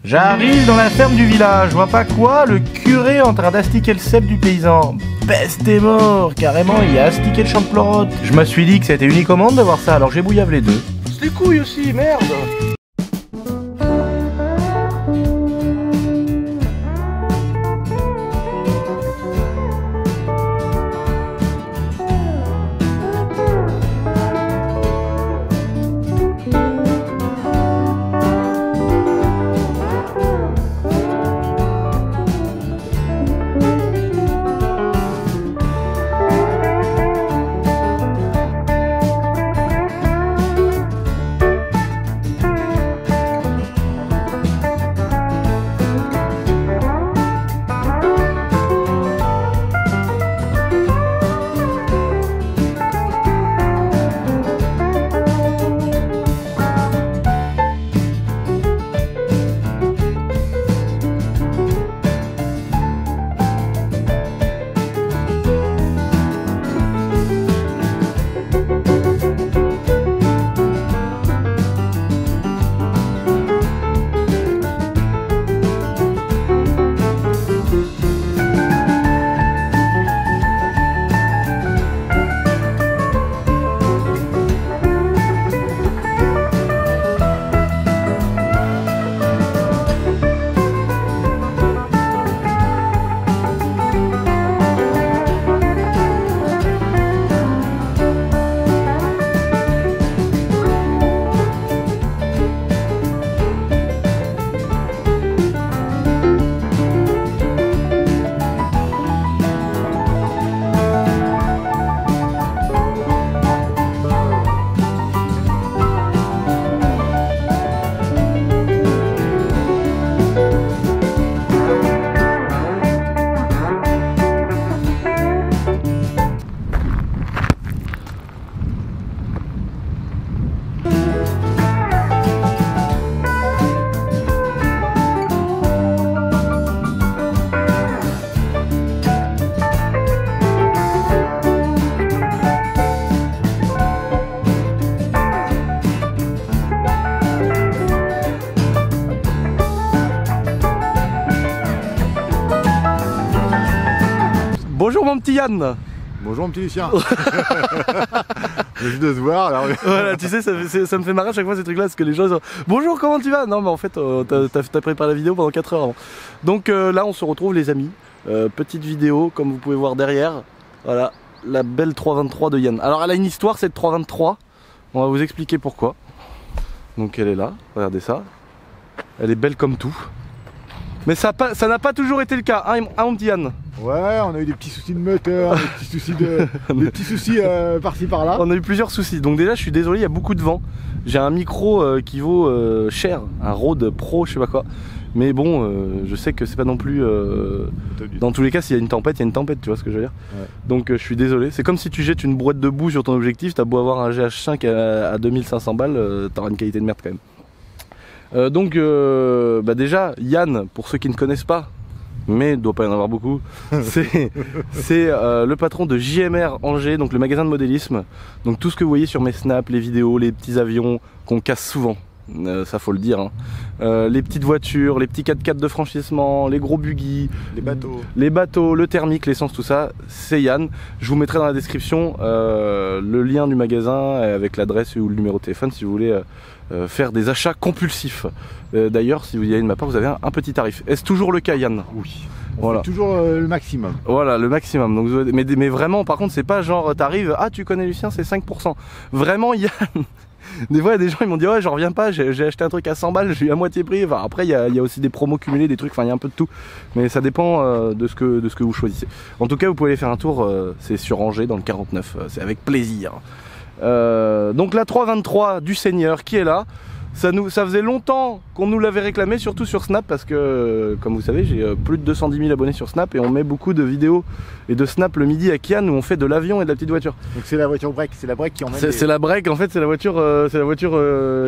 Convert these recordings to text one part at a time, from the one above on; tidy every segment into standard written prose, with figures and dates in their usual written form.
J'arrive dans la ferme du village, je vois pas quoi, le curé en train d'astiquer le cep du paysan. Peste et mort, carrément il a astiqué le champ de pleurote. Je me suis dit que c'était unique au monde de voir ça, alors j'ai bouillave les deux. C'est des couilles aussi, merde. Bonjour mon petit Yann. Bonjour mon petit Lucien. Juste de se voir alors. Voilà, tu sais, ça me fait marrer à chaque fois ces trucs là parce que les gens disent bonjour, comment tu vas? Non mais en fait t'as préparé la vidéo pendant 4 heures avant. Donc là on se retrouve les amis, petite vidéo comme vous pouvez voir derrière. Voilà, la belle 323 de Yann. Alors elle a une histoire cette 323, on va vous expliquer pourquoi. Donc elle est là, regardez ça. Elle est belle comme tout. Mais ça n'a pas toujours été le cas, hein mon petit Yann? Ouais, on a eu des petits soucis de moteur, des petits soucis par-ci par-là. On a eu plusieurs soucis, donc déjà je suis désolé, il y a beaucoup de vent. J'ai un micro qui vaut cher, un Rode Pro, je sais pas quoi. Mais bon, je sais que c'est pas non plus... dans tous les cas, s'il y a une tempête, il y a une tempête, tu vois ce que je veux dire. Ouais. Donc je suis désolé. C'est comme si tu jettes une brouette de boue sur ton objectif, t'as beau avoir un GH5 à 2500 balles, t'auras une qualité de merde quand même. Déjà, Yann, pour ceux qui ne connaissent pas, mais il ne doit pas y en avoir beaucoup, c'est le patron de JMR Angers, donc le magasin de modélisme. Donc tout ce que vous voyez sur mes snaps, les vidéos, les petits avions qu'on casse souvent, ça faut le dire, hein. Les petites voitures, les petits 4x4 de franchissement, les gros buggy, les bateaux, le thermique, l'essence, tout ça, c'est Yann. Je vous mettrai dans la description le lien du magasin avec l'adresse ou le numéro de téléphone si vous voulez faire des achats compulsifs. D'ailleurs, si vous y allez de ma part, vous avez un petit tarif. Est-ce toujours le cas, Yann? Oui. Voilà. Toujours le maximum. Voilà, le maximum. Donc, mais vraiment, par contre, c'est pas genre t'arrives, ah tu connais Lucien, c'est 5%. Vraiment, Yann. Des fois, il y a des gens ils m'ont dit ouais, j'en reviens pas, j'ai acheté un truc à 100 balles, j'ai eu à moitié prix. Enfin, après, il y a aussi des promos cumulés, des trucs, enfin, il y a un peu de tout. Mais ça dépend de ce que vous choisissez. En tout cas, vous pouvez aller faire un tour, c'est sur Angers dans le 49, c'est avec plaisir. Donc la 323 du Seigneur qui est là. Ça faisait longtemps qu'on nous l'avait réclamé, surtout sur Snap, parce que, comme vous savez, j'ai plus de 210 000 abonnés sur Snap et on met beaucoup de vidéos et de Snap le midi à Kian où on fait de l'avion et de la petite voiture. Donc c'est la voiture break, c'est la break qui emmène. C'est la break, en fait, c'est la voiture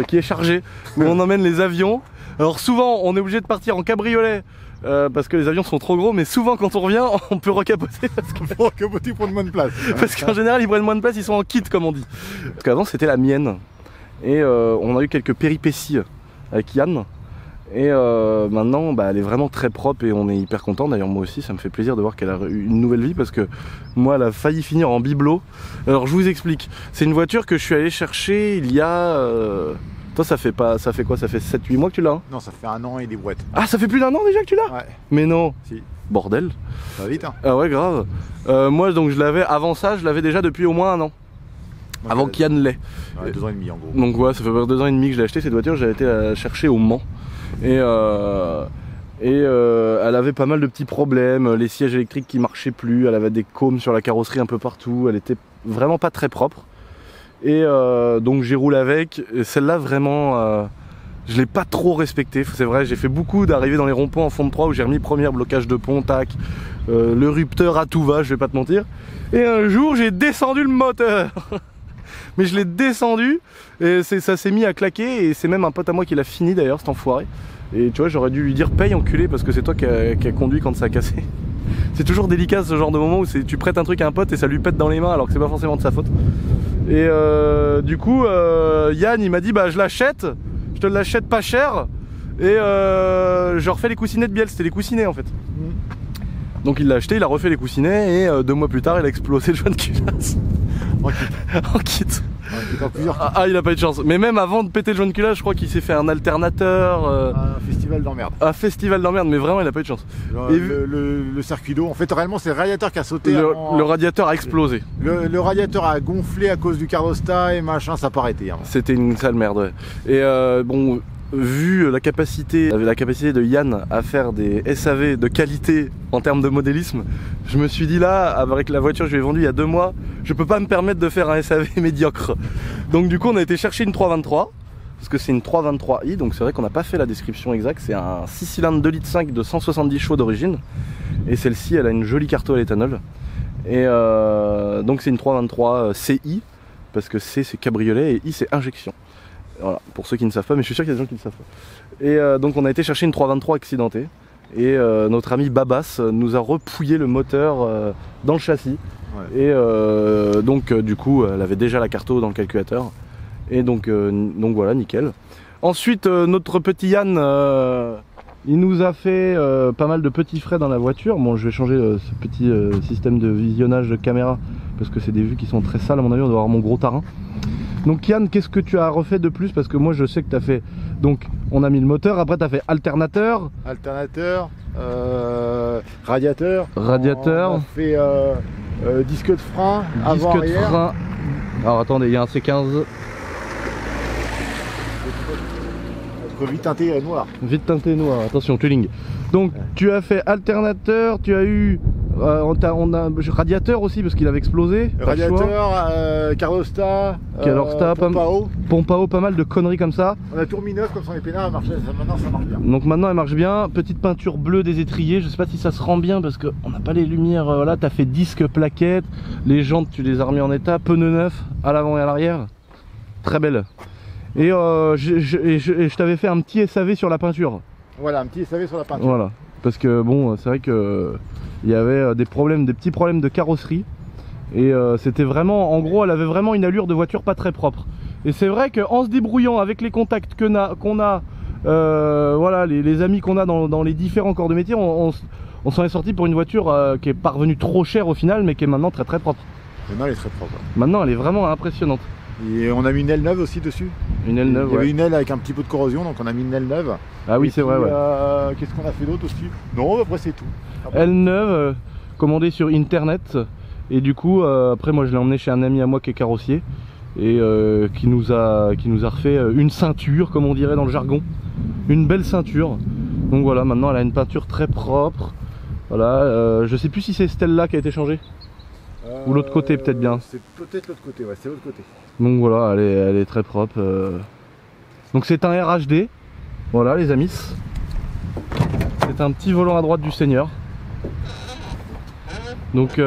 qui est chargée, où on emmène les avions. Alors souvent, on est obligé de partir en cabriolet. Parce que les avions sont trop gros, mais souvent quand on revient on peut recapoter parce que... On peut recapoter, prendre moins de place. Parce qu'en général ils prennent moins de place, ils sont en kit comme on dit. Parce qu'avant c'était la mienne. Et on a eu quelques péripéties avec Yann. Et maintenant bah, elle est vraiment très propre et on est hyper content. D'ailleurs moi aussi ça me fait plaisir de voir qu'elle a eu une nouvelle vie, parce que moi elle a failli finir en bibelot. Alors je vous explique, c'est une voiture que je suis allé chercher il y a... Toi ça fait quoi? Ça fait 7-8 mois que tu l'as hein? Non, ça fait 1 an et des brouettes. Ah ça fait plus d'1 an déjà que tu l'as? Ouais. Mais non. Si. Bordel. Ça va vite hein. Ah ouais grave. Moi donc je l'avais, avant ça je l'avais déjà depuis au moins 1 an. Moi, Avant qu'Yann l'ait. Ouais, 2 ans et demi en gros. Donc ouais, ça fait 2 ans et demi que je l'ai acheté cette voiture, j'avais été la chercher au Mans. Et elle avait pas mal de petits problèmes, les sièges électriques qui marchaient plus, elle avait des cômes sur la carrosserie un peu partout, elle était vraiment pas très propre. Et donc j'ai roulé avec, celle-là vraiment, je l'ai pas trop respectée, c'est vrai, j'ai fait beaucoup d'arrivées dans les ronds-points en fond de 3 où j'ai remis première, blocage de pont, tac, le rupteur à tout va, je vais pas te mentir. Et un jour j'ai descendu le moteur. Mais je l'ai descendu et ça s'est mis à claquer, et c'est même un pote à moi qui l'a fini d'ailleurs, cet enfoiré. Et tu vois, j'aurais dû lui dire paye enculé, parce que c'est toi qui a conduit quand ça a cassé. C'est toujours délicat ce genre de moment où tu prêtes un truc à un pote et ça lui pète dans les mains alors que c'est pas forcément de sa faute. Et du coup Yann il m'a dit bah je l'achète, je te l'achète pas cher, et je refais les coussinets de bielle, c'était les coussinets en fait. Donc il l'a acheté, il a refait les coussinets, et 2 mois plus tard il a explosé le joint de culasse. En kit. Ah il a pas eu de chance. Mais même avant de péter le joint de culasse, je crois qu'il s'est fait un alternateur. Un festival d'emmerde. Un festival d'emmerde, mais vraiment il a pas eu de chance. Le circuit d'eau, en fait réellement c'est le radiateur qui a sauté. Le radiateur a explosé. Le radiateur a gonflé à cause du carrosta et machin, ça n'a pas arrêté. Hein. C'était une sale merde ouais. Et bon, vu la capacité de Yann à faire des SAV de qualité en termes de modélisme, je me suis dit là, avec la voiture que je lui ai vendue il y a 2 mois, je peux pas me permettre de faire un SAV médiocre. Donc du coup on a été chercher une 323, parce que c'est une 323i, donc c'est vrai qu'on n'a pas fait la description exacte, c'est un 6 cylindres 2,5 litres de 170 chevaux d'origine, et celle-ci elle a une jolie carto à l'éthanol, et donc c'est une 323 CI, parce que C c'est cabriolet et I c'est injection. Voilà, pour ceux qui ne savent pas, mais je suis sûr qu'il y a des gens qui ne savent pas. Et donc on a été chercher une 323 accidentée, et notre ami Babas nous a repouillé le moteur dans le châssis. Ouais. Et donc du coup elle avait déjà la carto dans le calculateur, et donc voilà, nickel. Ensuite notre petit Yann il nous a fait pas mal de petits frais dans la voiture. Bon, je vais changer ce petit système de visionnage de caméra, parce que c'est des vues qui sont très sales à mon avis, on doit avoir mon gros tarin. Donc Yann, qu'est-ce que tu as refait de plus? Parce que moi je sais que tu as fait, donc on a mis le moteur, après tu as fait alternateur, radiateur, on a fait disque de frein, avant disque de frein. Alors attendez, il y a un C15 vite teinté noir. Vite teinté noir, attention, tuning. Donc tu as fait alternateur, tu as eu on a radiateur aussi parce qu'il avait explosé. Radiateur, carrosta, pompe à eau, pas mal de conneries comme ça. On a tout remis neuf comme ça, les pénards marchaient, maintenant ça marche bien. Donc maintenant elle marche bien. Petite peinture bleue des étriers, je sais pas si ça se rend bien parce qu'on n'a pas les lumières. Voilà, t'as fait disque plaquette, les jantes tu les as remis en état, pneus neufs à l'avant et à l'arrière, très belle. Et je t'avais fait un petit SAV sur la peinture. Voilà, un petit SAV sur la peinture. Voilà, parce que bon, c'est vrai que il y avait des petits problèmes de carrosserie, et c'était vraiment, en gros elle avait vraiment une allure de voiture pas très propre. Et c'est vrai qu'en se débrouillant avec les contacts qu'on a, voilà, les amis qu'on a dans les différents corps de métier, on s'en est sorti pour une voiture qui est parvenue trop chère au final, mais qui est maintenant très très propre. Maintenant elle est très propre. Maintenant elle est vraiment impressionnante. Et on a mis une aile neuve aussi dessus. Une aile neuve, il y avait une aile avec un petit peu de corrosion, donc on a mis une aile neuve. Ah oui, c'est vrai, ouais. Qu'est-ce qu'on a fait d'autre aussi? Non, après c'est tout. Aile neuve, commandée sur internet. Et du coup, après moi je l'ai emmené chez un ami à moi qui est carrossier, et qui nous a refait une ceinture, comme on dirait dans le jargon. Une belle ceinture. Donc voilà, maintenant elle a une peinture très propre. Voilà, je sais plus si c'est celle-là qui a été changée. Ou l'autre côté peut-être bien. C'est peut-être l'autre côté, ouais, c'est l'autre côté. Donc voilà, elle est très propre. Donc c'est un RHD. Voilà les amis. C'est un petit volant à droite du Seigneur. Donc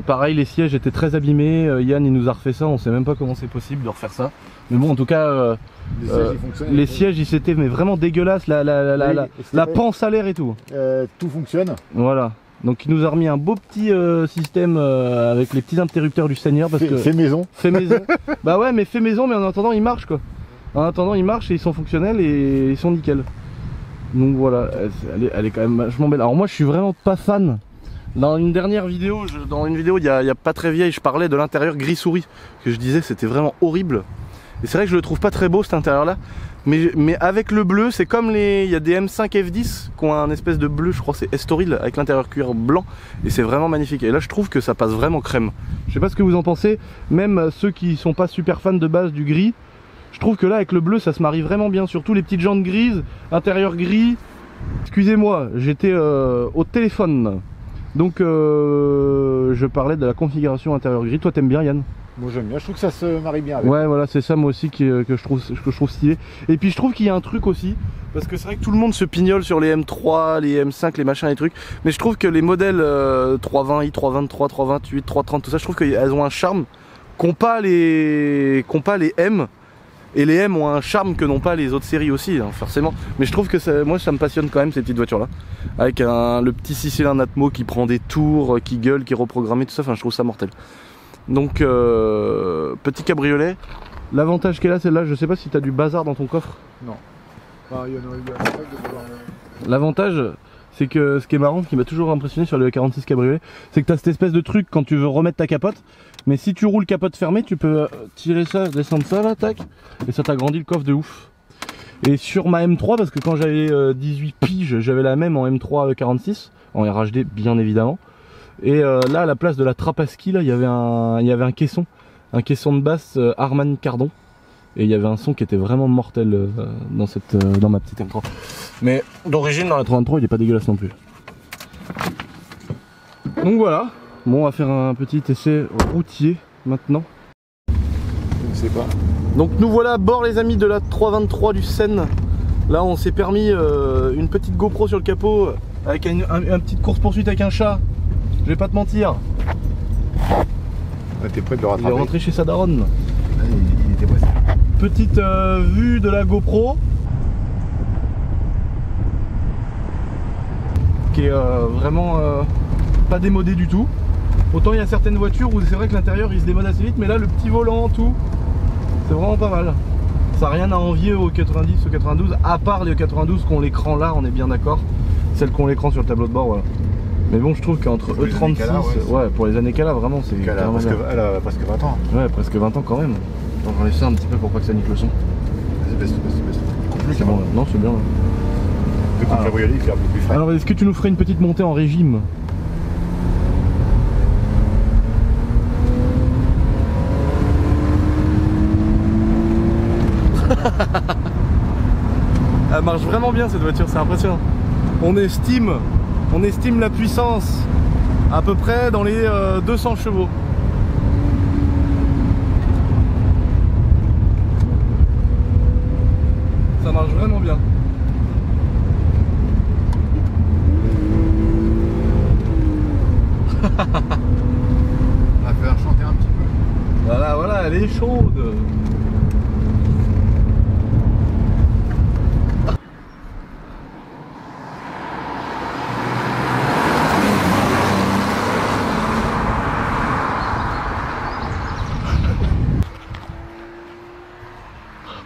pareil, les sièges étaient très abîmés. Yann il nous a refait ça, on sait même pas comment c'est possible de refaire ça. Mais bon, en tout cas, les sièges ils s'étaient mais vraiment dégueulasses, la panse à l'air et tout. Tout fonctionne. Voilà. Donc il nous a remis un beau petit système avec les petits interrupteurs du Seigneur, parce que fait maison. Fait maison. Bah ouais, mais fait maison, mais en attendant il marche quoi. En attendant il marche et ils sont fonctionnels et ils sont nickel. Donc voilà, elle est quand même vachement belle. Alors moi je suis vraiment pas fan. Dans une dernière vidéo, il y a pas très vieille, je parlais de l'intérieur gris souris, que je disais c'était vraiment horrible. Et c'est vrai que je le trouve pas très beau cet intérieur là. Mais avec le bleu, c'est comme il y a des M5 F10 qui ont un espèce de bleu, je crois que c'est Estoril, avec l'intérieur cuir blanc. Et c'est vraiment magnifique. Et là je trouve que ça passe vraiment crème. Je sais pas ce que vous en pensez, même ceux qui sont pas super fans de base du gris. Je trouve que là avec le bleu ça se marie vraiment bien, surtout les petites jantes grises, intérieur gris. Excusez-moi, j'étais au téléphone. Donc je parlais de la configuration intérieur gris. Toi t'aimes bien Yann? Moi j'aime bien, je trouve que ça se marie bien avec. Ouais voilà, c'est ça moi aussi que je trouve stylé. Et puis je trouve qu'il y a un truc aussi, parce que c'est vrai que tout le monde se pignole sur les M3, les M5, les machins, les trucs. Mais je trouve que les modèles 320i, 323, 328, 330, tout ça, je trouve qu'elles ont un charme qu'ont pas les M. Et les M ont un charme que n'ont pas les autres séries aussi, hein, forcément. Mais je trouve que moi ça me passionne quand même ces petites voitures là. Avec le petit 6 cylindres Atmo qui prend des tours, qui gueule, qui est reprogrammé, tout ça, enfin je trouve ça mortel. Donc petit cabriolet. L'avantage qu'elle a celle-là, je sais pas si tu as du bazar dans ton coffre. Non. Ah, il y en a eu un sac de bazar. L'avantage, c'est que ce qui est marrant, ce qui m'a toujours impressionné sur le 46 cabriolet, c'est que tu as cette espèce de truc quand tu veux remettre ta capote. Mais si tu roules capote fermée, tu peux tirer ça, descendre ça là, tac, et ça t'agrandit le coffre de ouf. Et sur ma M3, parce que quand j'avais 18 piges, j'avais la même en M3 46, en RHD bien évidemment. Et là, à la place de la trappe à ski, là, il y avait un caisson de basse Harman Kardon. Et il y avait un son qui était vraiment mortel dans ma petite M3. Mais d'origine, dans la 323, il est pas dégueulasse non plus. Donc voilà. Bon, on va faire un petit essai routier maintenant. Je ne sais pas. Donc nous voilà à bord les amis de la 323 du Seine. Là on s'est permis une petite GoPro sur le capot avec une petite course poursuite avec un chat. Je vais pas te mentir. Ouais, t'es prêt de le Il rattraper. est rentré chez sa daronne. Ouais, il était pressé. Petite vue de la GoPro. Qui est vraiment pas démodé du tout. Autant il y a certaines voitures où c'est vrai que l'intérieur il se démode assez vite, mais là le petit volant, tout, c'est vraiment pas mal. Ça n'a rien à envier aux 90, aux 92, à part les 92 qui ont l'écran là, on est bien d'accord. Celles qui ont l'écran sur le tableau de bord, voilà. Mais bon, je trouve qu'entre E36, ouais, pour les années qu'elle a, vraiment, c'est carrément bien. Elle a presque 20 ans. Ouais, presque 20 ans quand même. On va enlever ça un petit peu pour pas que ça nique le son. Vas-y, baisse. C'est bon, là. Non, c'est bien là. Le coup de cabriolet, il fait un peu plus frais. Alors, est-ce que tu nous ferais une petite montée en régime? Elle marche vraiment bien cette voiture, c'est impressionnant. On estime la puissance à peu près dans les 200 chevaux. Ça marche vraiment bien. On va faire chanter un petit peu. Voilà, elle est chaude.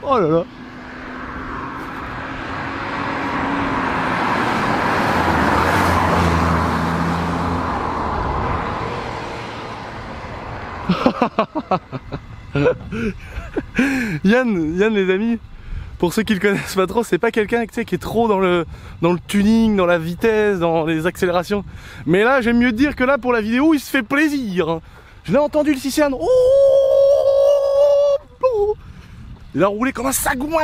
Oh là là. Yann les amis, pour ceux qui le connaissent pas trop, c'est pas quelqu'un qui est trop dans le tuning, dans la vitesse, dans les accélérations. Mais là j'aime mieux dire que là pour la vidéo il se fait plaisir. Je l'ai entendu le 6 cylindres. Oh, il a roulé comme un sagouin,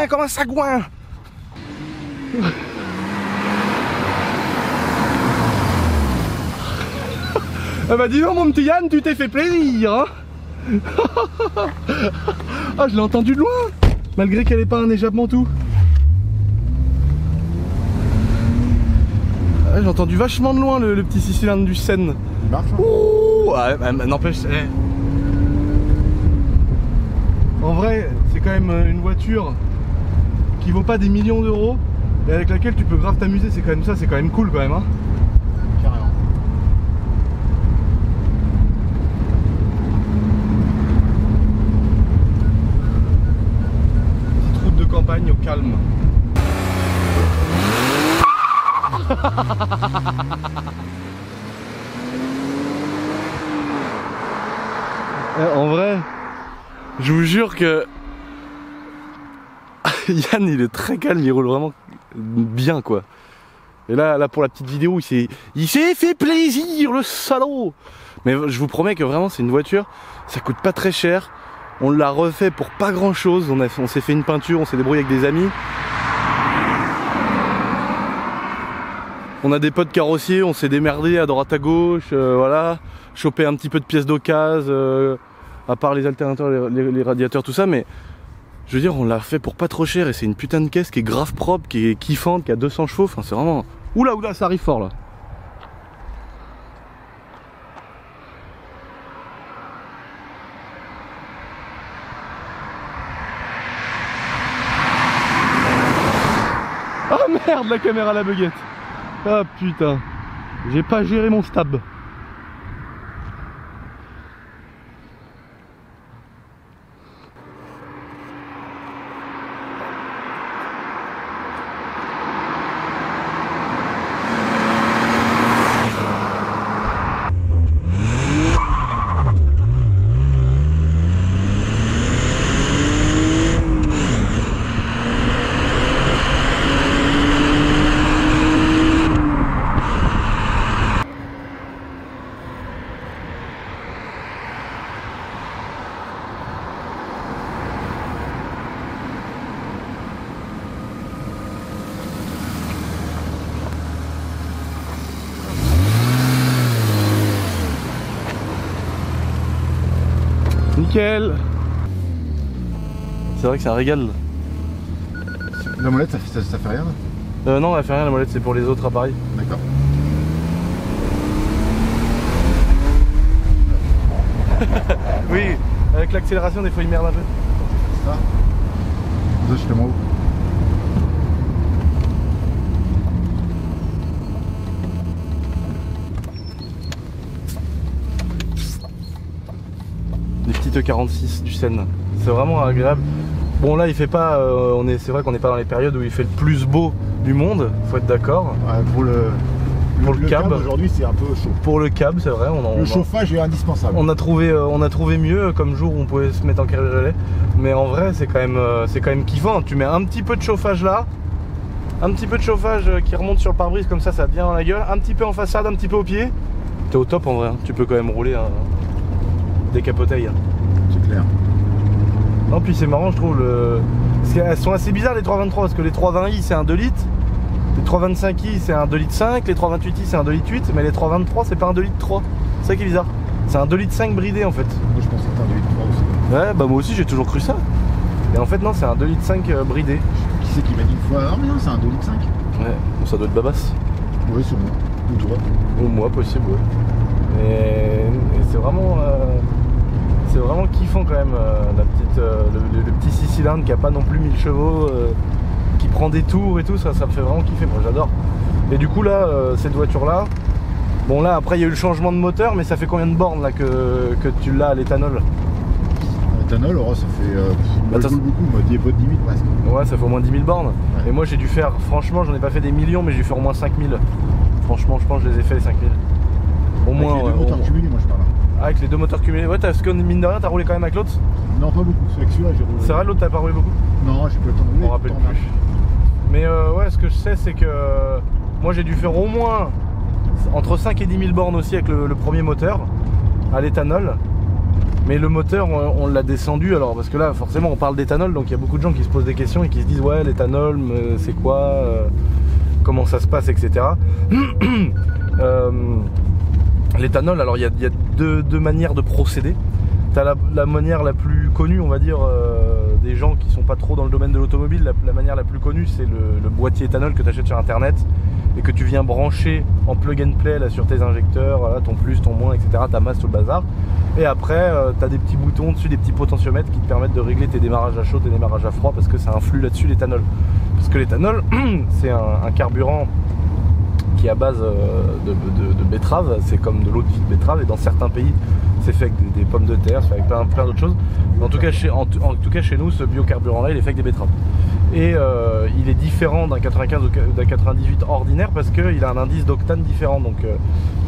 Ah bah dis donc mon petit Yann, tu t'es fait plaisir hein. Ah je l'ai entendu de loin, malgré qu'elle n'ait pas un échappement tout. Ah, j'ai entendu vachement de loin le petit 6 cylindres du Seine. Il marche hein. Ouh, ah, n'empêche. En vrai, c'est quand même une voiture qui vaut pas des millions d'euros et avec laquelle tu peux grave t'amuser, c'est quand même ça, c'est quand même cool quand même hein. Carrément. Petite route de campagne au calme. En vrai, je vous jure que Yann il est très calme, il roule vraiment bien quoi. Et là pour la petite vidéo il s'est fait plaisir le salaud. Mais je vous promets que vraiment c'est une voiture, ça coûte pas très cher. On l'a refait pour pas grand chose, on s'est fait une peinture, on s'est débrouillé avec des amis. On a des potes carrossiers, on s'est démerdé à droite à gauche, voilà. Chopé un petit peu de pièces d'occasion, à part les alternateurs, les radiateurs, tout ça, mais je veux dire, on l'a fait pour pas trop cher et c'est une putain de caisse qui est grave propre, qui est kiffante, qui a 200 chevaux, enfin c'est vraiment... Oula, ça arrive fort là. Oh merde, la caméra la buguette. Ah putain, j'ai pas géré mon stab. Nickel. C'est vrai que c'est un régal. La molette, ça fait rien? Non, elle fait rien, la molette, c'est pour les autres appareils. D'accord. Oui, avec l'accélération, des fois il merde un peu. C'est ça. Ça, je fais moi où? Des petites 46 du Seine. C'est vraiment agréable. Bon là il fait pas, c'est vrai qu'on n'est pas dans les périodes où il fait le plus beau du monde, faut être d'accord. Ouais, pour le cab aujourd'hui c'est un peu chaud. Pour le cab c'est vrai, le chauffage est indispensable. On a trouvé mieux comme jour où on pouvait se mettre en cabriolet. Mais en vrai c'est quand même kiffant. Tu mets un petit peu de chauffage là, un petit peu de chauffage qui remonte sur le pare-brise comme ça te vient dans la gueule, un petit peu en façade, un petit peu au pied. T'es au top en vrai, hein. Tu peux quand même rouler décapotail. C'est clair. Non puis c'est marrant je trouve elles sont assez bizarres les 323 parce que les 320i c'est un 2 litres, les 325i c'est un 2 litres 5, les 328i c'est un 2 litres 8, mais les 323 c'est pas un 2 litres 3. C'est ça qui est bizarre. C'est un 2 litres 5 bridé en fait. Moi je pensais que c'était un 2 litres 3 aussi. Ouais bah moi aussi j'ai toujours cru ça. Et en fait non c'est un 2 litres 5 bridé. Qui c'est qui m'a dit une fois? Ah mais non c'est un 2 litres 5. Ouais, bon, ça doit être Babas. Ouais sûrement. Ou toi. Ou moi possible ouais. Et c'est vraiment kiffant quand même le petit 6 cylindres qui a pas non plus 1000 chevaux, qui prend des tours et tout, ça me fait vraiment kiffer, moi j'adore. Et du coup là, cette voiture là, bon là après il y a eu le changement de moteur, mais ça fait combien de bornes là que tu l'as à l'éthanol? L'éthanol, oh, ça fait moi, je roule beaucoup, moi, il y a pas de 10 000 presque. Ouais ça fait au moins 10 000 bornes. Ouais. Et moi j'ai dû faire, franchement j'en ai pas fait des millions, mais j'ai dû faire au moins 5000. Franchement je pense que je les ai fait les 5000. Au moins. Avec les deux moteurs cumulés moi je parle. Avec les deux moteurs cumulés, ouais, parce que mine de rien, t'as roulé quand même avec l'autre? Non, pas beaucoup, c'est avec celui-là j'ai roulé. C'est vrai, l'autre t'as pas roulé beaucoup? Non, j'ai pas le temps de rouler. Je m'en rappelle plus. Mais ouais, ce que je sais, c'est que moi j'ai dû faire au moins entre 5 et 10 000 bornes aussi avec le premier moteur à l'éthanol. Mais le moteur, on l'a descendu, alors parce que là, forcément, on parle d'éthanol, donc il y a beaucoup de gens qui se posent des questions et qui se disent ouais, l'éthanol, c'est quoi, comment ça se passe, etc. L'éthanol, alors il y a deux manières de procéder. T'as la manière la plus connue, on va dire, des gens qui sont pas trop dans le domaine de l'automobile. La manière la plus connue, c'est le boîtier éthanol que tu achètes sur internet et que tu viens brancher en plug and play là, sur tes injecteurs, voilà, ton plus, ton moins, etc., ta masse, tout le bazar. Et après, tu as des petits boutons dessus, des petits potentiomètres qui te permettent de régler tes démarrages à chaud, tes démarrages à froid, parce que ça influe là-dessus l'éthanol. Parce que l'éthanol, c'est un carburant qui est à base de betterave, c'est comme de l'eau de vie de betterave, et dans certains pays c'est fait avec des pommes de terre, c'est fait avec plein d'autres choses. Mais en tout cas chez nous, ce biocarburant là il est fait avec des betteraves. Et il est différent d'un 95 ou d'un 98 ordinaire parce qu'il a un indice d'octane différent. Donc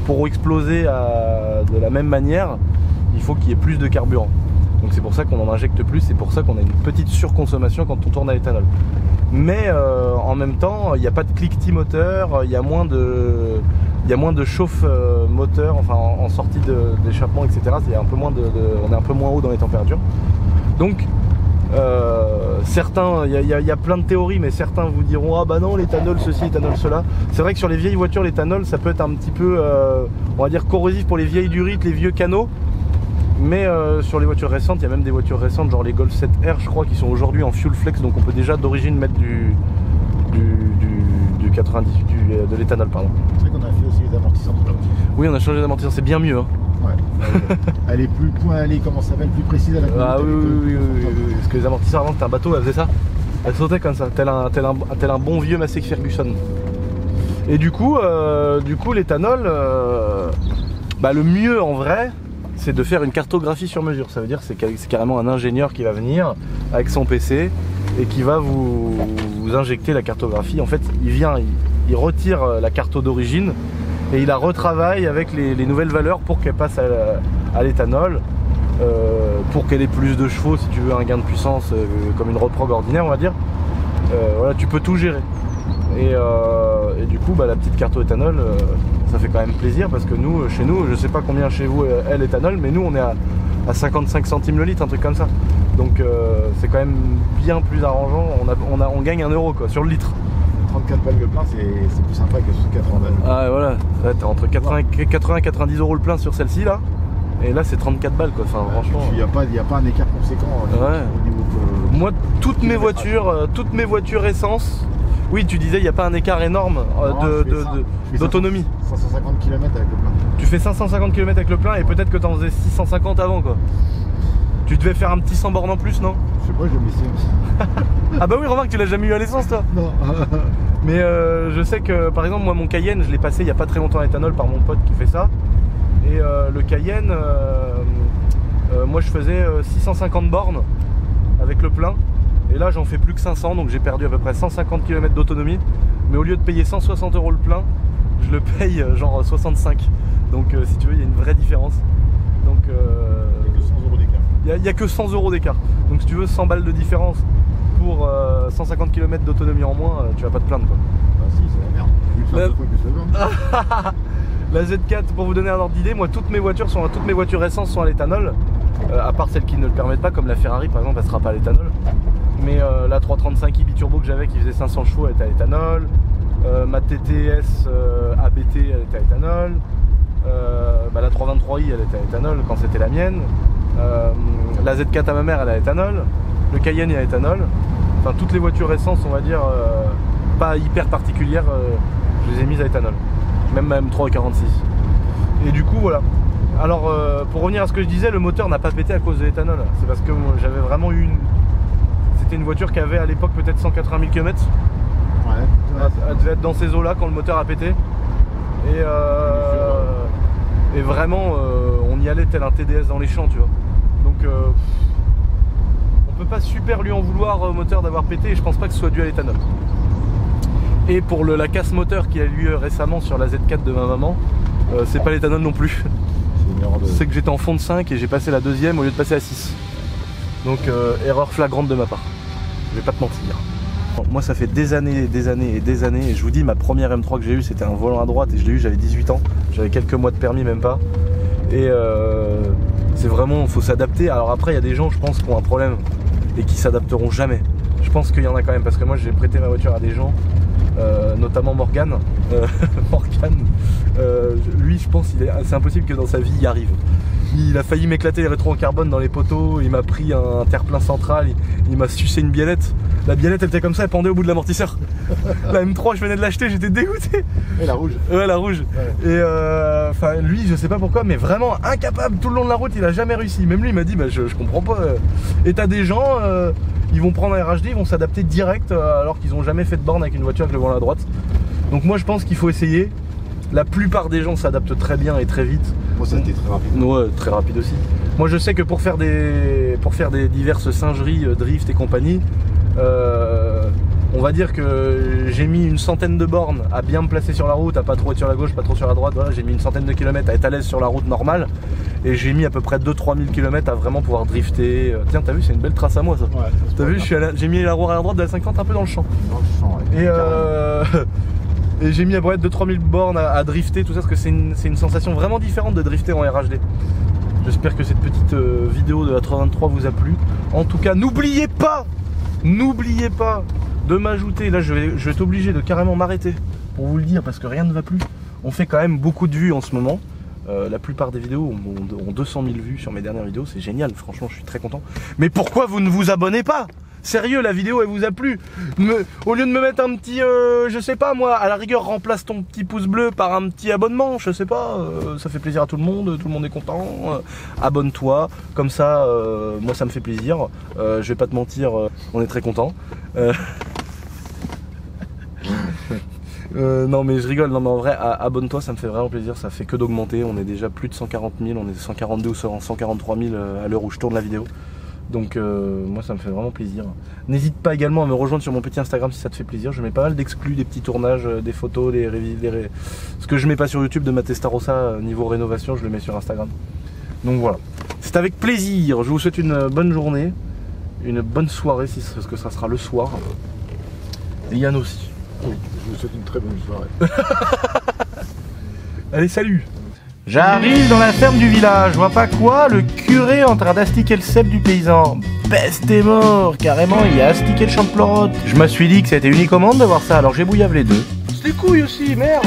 pour exploser de la même manière, il faut qu'il y ait plus de carburant. Donc c'est pour ça qu'on en injecte plus, c'est pour ça qu'on a une petite surconsommation quand on tourne à l'éthanol. Mais en même temps, il n'y a pas de cliquetis moteur, il y a moins de chauffe moteur, enfin en sortie d'échappement, etc. C'est un peu moins on est un peu moins haut dans les températures. Donc certains, il y a plein de théories, mais certains vous diront ah bah non, l'éthanol ceci, l'éthanol cela. C'est vrai que sur les vieilles voitures, l'éthanol ça peut être un petit peu, on va dire corrosif pour les vieilles durites, les vieux canots. Mais sur les voitures récentes, il y a même des voitures récentes, genre les Golf 7R, je crois, qui sont aujourd'hui en fuel flex, donc on peut déjà d'origine mettre du 98, de l'éthanol, pardon. C'est vrai qu'on a fait aussi les amortisseurs de la voiture. Oui, on a changé d'amortisseur, c'est bien mieux. Hein. Ouais. Elle est plus comment ça s'appelle, plus précise à la conduite. Ah oui, parce que les amortisseurs avant, c'était un bateau, elle faisait ça. Elle sautait comme ça, tel un bon vieux Massey Ferguson. Et du coup l'éthanol, le mieux en vrai, c'est de faire une cartographie sur mesure. Ça veut dire que c'est carrément un ingénieur qui va venir avec son PC et qui va vous injecter la cartographie. En fait, il retire la carte d'origine et il la retravaille avec les nouvelles valeurs pour qu'elle passe à l'éthanol, pour qu'elle ait plus de chevaux si tu veux, un gain de puissance comme une road prog ordinaire, on va dire. Voilà, tu peux tout gérer. Et du coup, la petite carte éthanol, ça fait quand même plaisir parce que nous, chez nous, je sais pas combien chez vous est l'éthanol, mais nous on est à 55 centimes le litre, un truc comme ça. Donc c'est quand même bien plus arrangeant, on gagne 1 euro quoi, sur le litre. 34 balles le plein, c'est plus sympa que sur 80 balles. Ah voilà, ouais, t'es entre 80 et 90 euros le plein sur celle-ci là, et là c'est 34 balles quoi, enfin franchement. Il n'y a pas un écart conséquent au niveau moi, toutes mes voitures essence. Oui, tu disais, il n'y a pas un écart énorme d'autonomie. 550 km avec le plein. Tu fais 550 km avec le plein et peut-être que tu en faisais 650 avant quoi. Tu devais faire un petit 100 bornes en plus, non? Je sais pas, je vais m'essayer. Ah bah oui, remarque, tu l'as jamais eu à l'essence toi. Non. Mais je sais que par exemple, moi mon Cayenne, je l'ai passé il n'y a pas très longtemps à l'éthanol par mon pote qui fait ça. Et le Cayenne, moi je faisais 650 bornes avec le plein. Et là j'en fais plus que 500, donc j'ai perdu à peu près 150 km d'autonomie. Mais au lieu de payer 160 euros le plein, je le paye genre 65. Donc si tu veux, il y a une vraie différence. Donc il n'y a que 100 euros d'écart. Donc si tu veux 100 balles de différence pour 150 km d'autonomie en moins, tu vas pas te plaindre quoi. Ah si, c'est la merde. La Z4, pour vous donner un ordre d'idée, moi toutes mes voitures essence sont à l'éthanol. À part celles qui ne le permettent pas, comme la Ferrari par exemple, elle sera pas à l'éthanol. Mais la 335 i biturbo que j'avais qui faisait 500 chevaux, elle était à l'éthanol. Ma TTS ABT, elle était à l'éthanol. La 323i, elle était à l'éthanol quand c'était la mienne. La Z4 à ma mère, elle est à l'éthanol. Le Cayenne est à l'éthanol. Enfin, toutes les voitures essence, on va dire, pas hyper particulières, je les ai mises à l'éthanol. Même ma M3 et 46. Et du coup, voilà. Alors, pour revenir à ce que je disais, le moteur n'a pas pété à cause de l'éthanol. C'est parce que j'avais vraiment eu C'était une voiture qui avait à l'époque peut-être 180 000 km. Ouais. Elle devait être dans ces eaux-là quand le moteur a pété. Et vraiment, on y allait tel un TDS dans les champs, tu vois. Donc, on peut pas super lui en vouloir au moteur d'avoir pété, et je pense pas que ce soit dû à l'éthanol. Et pour la casse moteur qui a eu lieu récemment sur la Z4 de ma maman, c'est pas l'éthanol non plus. C'est que j'étais en fond de 5 et j'ai passé la deuxième au lieu de passer à 6. Donc erreur flagrante de ma part. Je vais pas te mentir. Moi ça fait des années, et je vous dis, ma première M3 que j'ai eue, c'était un volant à droite et je l'ai eu, j'avais 18 ans. J'avais quelques mois de permis, même pas. Et c'est vraiment, faut s'adapter. Alors après, il y a des gens, je pense, qui ont un problème et qui s'adapteront jamais. Je pense qu'il y en a quand même, parce que moi j'ai prêté ma voiture à des gens, notamment Morgane. Lui, je pense, c'est impossible que dans sa vie il y arrive. Il a failli m'éclater les rétros en carbone dans les poteaux, il m'a pris un terre-plein central, il m'a sucé une biellette. La biellette elle était comme ça, elle pendait au bout de l'amortisseur. La M3 je venais de l'acheter, j'étais dégoûté. Et la rouge. Ouais, la rouge. Ouais. Et lui je sais pas pourquoi, mais vraiment incapable tout le long de la route, il a jamais réussi. Même lui il m'a dit je comprends pas. Et t'as des gens, ils vont prendre un RHD, ils vont s'adapter direct alors qu'ils ont jamais fait de borne avec une voiture avec le volant à droite. Donc moi je pense qu'il faut essayer. La plupart des gens s'adaptent très bien et très vite. Moi ça a été très rapide. Ouais, très rapide aussi. Moi je sais que pour faire des diverses singeries, drift et compagnie, On va dire que j'ai mis une centaine de bornes à bien me placer sur la route, à pas trop être sur la gauche, pas trop sur la droite. Voilà, j'ai mis une centaine de kilomètres à être à l'aise sur la route normale. Et j'ai mis à peu près 2-3 000 km à vraiment pouvoir drifter. Tiens, t'as vu, c'est une belle trace à moi ça. Ouais, T'as vu, j'ai mis la roue arrière droite de la 50 un peu dans le champ. Dans le champ, ouais. Et j'ai mis à peu près 2-3 000 bornes à drifter, tout ça, parce que c'est une sensation vraiment différente de drifter en RHD. J'espère que cette petite vidéo de la 323 vous a plu. En tout cas, n'oubliez pas de m'ajouter. Là, je vais être obligé de carrément m'arrêter pour vous le dire, parce que rien ne va plus. On fait quand même beaucoup de vues en ce moment. La plupart des vidéos ont 200 000 vues sur mes dernières vidéos, c'est génial, franchement je suis très content. Mais pourquoi vous ne vous abonnez pas? Sérieux, la vidéo elle vous a plu? Au lieu de me mettre un petit, je sais pas moi, à la rigueur remplace ton petit pouce bleu par un petit abonnement, je sais pas, ça fait plaisir à tout le monde est content, abonne-toi, comme ça, moi ça me fait plaisir, je vais pas te mentir, on est très content. Non mais je rigole, non mais en vrai abonne-toi, ça me fait vraiment plaisir, ça fait que d'augmenter, on est déjà plus de 140 000, on est 142 ou 143 000 à l'heure où je tourne la vidéo. Donc moi ça me fait vraiment plaisir. N'hésite pas également à me rejoindre sur mon petit Instagram si ça te fait plaisir, je mets pas mal d'exclus, des petits tournages, des photos, ce que je mets pas sur YouTube de ma Testarossa niveau rénovation, je le mets sur Instagram. Donc voilà, c'est avec plaisir, je vous souhaite une bonne journée, une bonne soirée parce que ça sera le soir. Et Yann aussi. Oui, je vous souhaite une très bonne soirée. Allez, salut! J'arrive dans la ferme du village, je vois pas quoi, le curé est en train d'astiquer le cep du paysan. Peste est mort, carrément, il a astiqué le champ de pleurote. Je me suis dit que c'était unique au monde de voir ça, alors j'ai bouillave les deux. C'est des couilles aussi, merde!